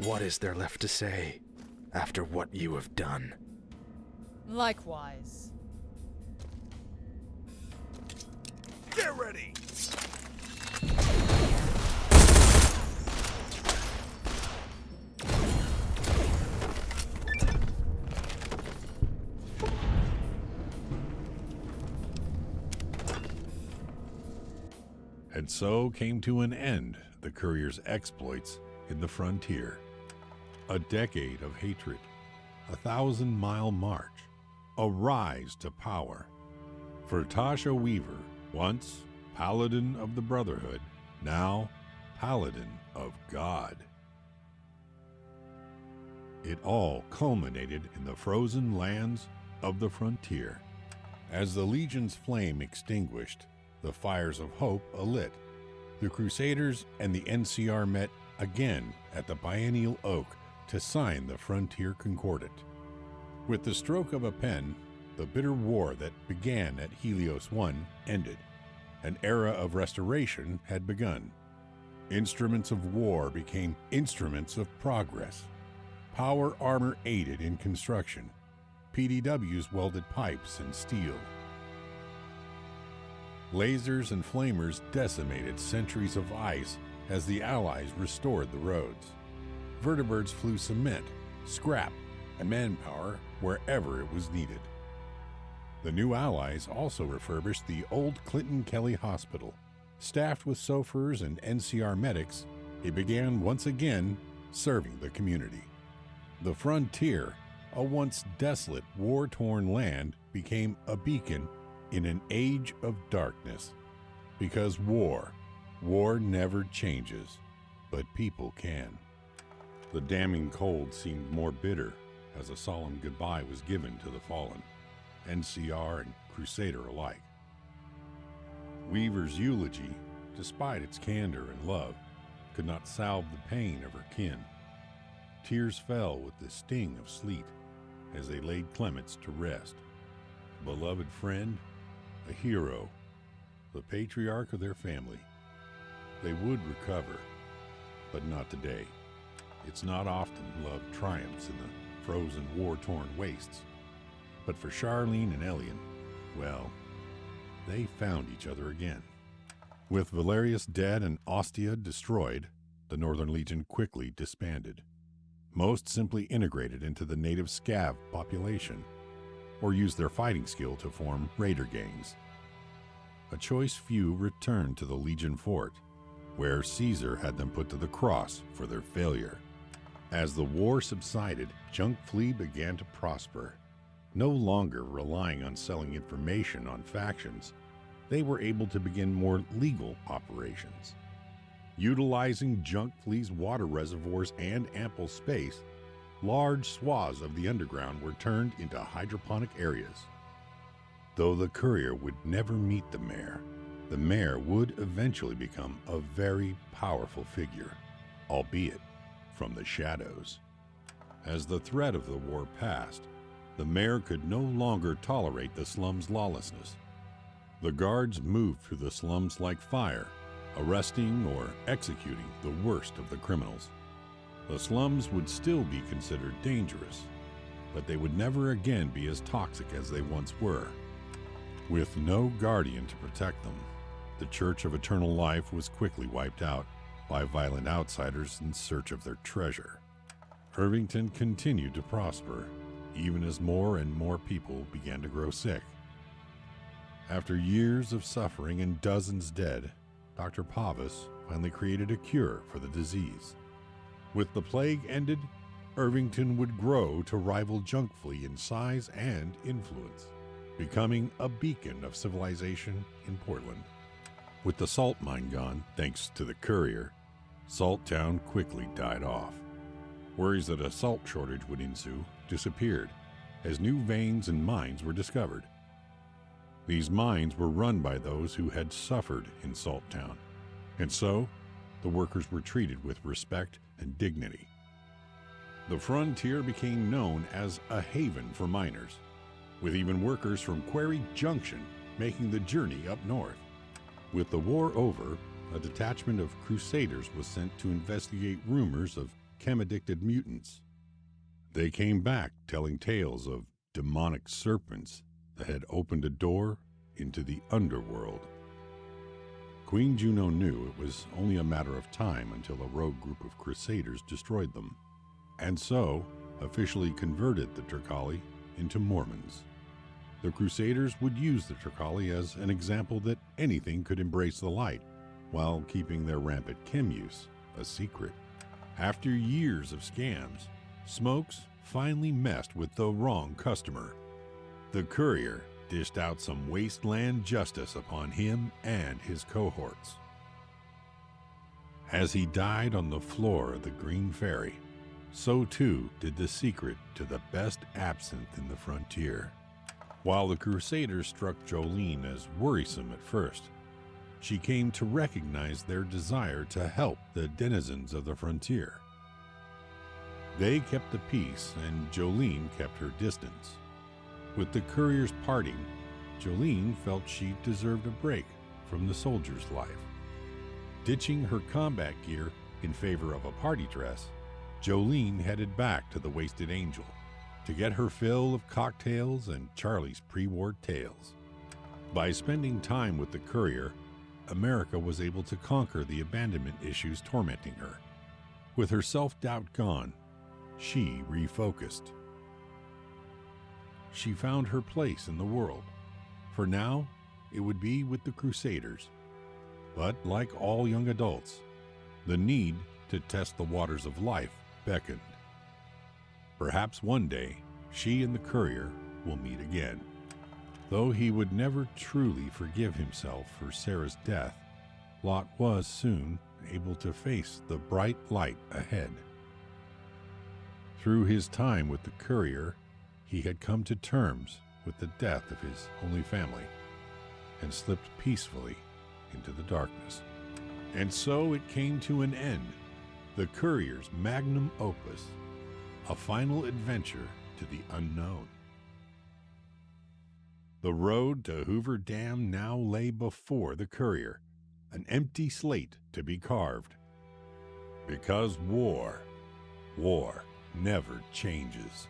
What is there left to say after what you have done? Likewise. Get ready! And so came to an end the courier's exploits in the frontier. A decade of hatred, a 1,000-mile march, a rise to power. For Tasha Weaver, once paladin of the Brotherhood, now paladin of God. It all culminated in the frozen lands of the frontier. As the Legion's flame extinguished, the fires of hope alit. The Crusaders and the NCR met again at the Biennial Oak to sign the Frontier Concordat. With the stroke of a pen, the bitter war that began at Helios I ended. An era of restoration had begun. Instruments of war became instruments of progress. Power armor aided in construction. PDWs welded pipes and steel. Lasers and flamers decimated centuries of ice as the Allies restored the roads. Vertibirds flew cement, scrap, and manpower wherever it was needed. The new Allies also refurbished the old Clinton Kelly Hospital. Staffed with chauffeurs and NCR medics, it began once again serving the community. The frontier, a once desolate, war-torn land, became a beacon in an age of darkness. Because war never changes, but people can. The damning cold seemed more bitter as a solemn goodbye was given to the fallen, NCR and Crusader alike. Weaver's eulogy, despite its candor and love, could not salve the pain of her kin. Tears fell with the sting of sleet as they laid Clements to rest. A beloved friend, a hero, the patriarch of their family. They would recover, but not today. It's not often love triumphs in the frozen, war-torn wastes. But for Charlene and Elian, well, they found each other again. With Valerius dead and Ostia destroyed, the Northern Legion quickly disbanded. Most simply integrated into the native Scav population, or used their fighting skill to form raider gangs. A choice few returned to the Legion fort, where Caesar had them put to the cross for their failure. As the war subsided, Junk Flea began to prosper. No longer relying on selling information on factions, they were able to begin more legal operations. Utilizing Junk Flea's water reservoirs and ample space, large swaths of the underground were turned into hydroponic areas. Though the courier would never meet the mayor would eventually become a very powerful figure, albeit from the shadows. As the threat of the war passed, the mayor could no longer tolerate the slums' lawlessness. The guards moved through the slums like fire, arresting or executing the worst of the criminals. The slums would still be considered dangerous, but they would never again be as toxic as they once were. With no guardian to protect them, the Church of Eternal Life was quickly wiped out by violent outsiders in search of their treasure. Irvington continued to prosper, even as more and more people began to grow sick. After years of suffering and dozens dead, Dr. Pavus finally created a cure for the disease. With the plague ended, Irvington would grow to rival Junk Flea in size and influence, becoming a beacon of civilization in Portland. With the salt mine gone, thanks to the courier, Salt Town quickly died off. Worries that a salt shortage would ensue disappeared as new veins and mines were discovered. These mines were run by those who had suffered in Salt Town, and so the workers were treated with respect and dignity. The frontier became known as a haven for miners, with even workers from Quarry Junction making the journey up north. With the war over, a detachment of Crusaders was sent to investigate rumors of chem-addicted mutants. They came back telling tales of demonic serpents that had opened a door into the underworld. Queen Juno knew it was only a matter of time until a rogue group of Crusaders destroyed them, and so officially converted the Turkali into Mormons. The Crusaders would use the Turkali as an example that anything could embrace the light, while keeping their rampant chem use a secret. After years of scams, Smokes finally messed with the wrong customer. The courier dished out some wasteland justice upon him and his cohorts. As he died on the floor of the Green Ferry, so too did the secret to the best absinthe in the frontier. While the Crusaders struck Jolene as worrisome at first, she came to recognize their desire to help the denizens of the frontier. They kept the peace, and Jolene kept her distance. With the couriers parting, Jolene felt she deserved a break from the soldier's life. Ditching her combat gear in favor of a party dress, Jolene headed back to the Wasted Angel to get her fill of cocktails and Charlie's pre-war tales. By spending time with the courier, America was able to conquer the abandonment issues tormenting her. With her self-doubt gone, she refocused. She found her place in the world. For now, it would be with the Crusaders. But like all young adults, the need to test the waters of life beckoned. Perhaps one day, she and the courier will meet again. Though he would never truly forgive himself for Sarah's death, Lot was soon able to face the bright light ahead. Through his time with the courier, he had come to terms with the death of his only family and slipped peacefully into the darkness. And so it came to an end, the courier's magnum opus, a final adventure to the unknown. The road to Hoover Dam now lay before the courier, an empty slate to be carved. Because war never changes.